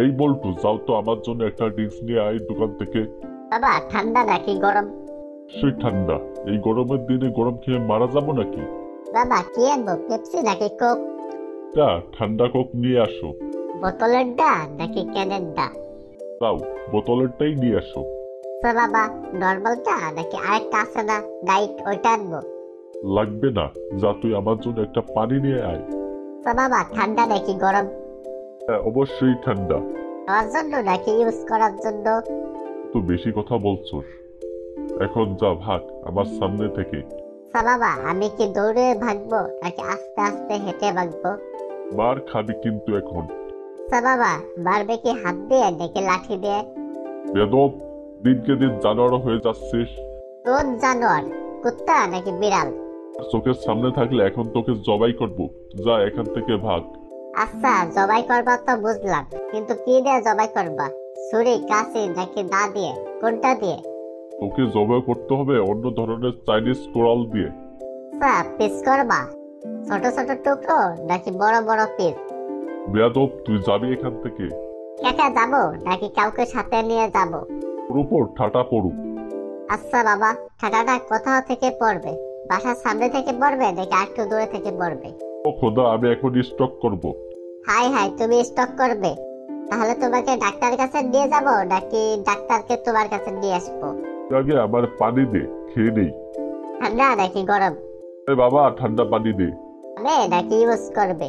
এই বল্টু, যাও তো আমার জন্য একটা ড্রিঙ্কস নিয়ে আয় দোকান থেকে। বাবা ঠান্ডা নাকি গরম? সে ঠান্ডা। এই গরমের দিনে গরম খেয়ে মারা যাবো নাকি? বাবা কি আনবো, পেপসি নাকি কোক? ঠান্ডা কোক নিয়ে আসো। বোতলের ডা নাকি ক্যানের ডা? যাও, বোতলেরটাই নিয়ে আসো। আচ্ছা বাবা, নর্মালটা নাকি আরেকটা আছে না ডাইট, ওইটা আনবো? লাগবে না, যা তুই আমার জন্য একটা পানি নিয়ে আয়। আচ্ছা বাবা, ঠান্ডা নাকি গরম? অবশ্যই ঠান্ডা। খাওয়ার জন্য নাকি ইউজ করার জন্য? তো বেশি কথা বলছোস। এখন যা, ভাগ আমার সামনে থেকে। আচ্ছা বাবা, আমি কি দৌড়ে ভাগবো নাকি আস্তে আস্তে হেঁটে ভাগবো? মার খাবি কিন্তু এখন। আচ্ছা বাবা, মারবে কি হাত দিয়ে নাকি লাঠি দিয়ে? বেদব, দিনকে দিন জানোয়ার হয়ে যাচ্ছিস। কোন জানোয়ার, কুত্তা নাকি বিড়াল? চোখের সামনে থাকলে এখন তোকে জবাই করব। যা এখান থেকে ভাগ। আচ্ছা জবাই করবা তো বুঝলাম, কিন্তু কি দিয়ে জবাই করবা? ছুরি, কাঁচি নাকি দা দিয়ে, কোনটা দিয়ে? তোকে জবাই করতে হবে অন্য ধরনের চাইনিজ কোরাল দিয়ে। আচ্ছা পিস করবা, ছোট ছোট টুকরো নাকি বড় বড় পিস? বেয়াদব, তুই যাবি এখান থেকে। একা যাবো নাকি কাউকে সাথে নিয়ে যাবো? ওর উপর ঠাটা পড়ুক। আচ্ছা বাবা, ঠাটাটা কোথাও থেকে পড়বে? বাসার সামনে থেকে পড়বে নাকি একটু দূরে থেকে পড়বে? ও খোদা, আমি এখন স্টক করব। হাই হাই, তুমি স্টক করবে? তাহলে তোমাকে ডাক্তার কাছে নিয়ে যাব নাকি ডাক্তারকে তোমার কাছে নিয়ে আসবো? আগে আমার পানি দে, খেয়ে নেই। ঠান্ডা নাকি গরম? বাবা, ঠান্ডা পানি দে। নাকি ইউজ করবে?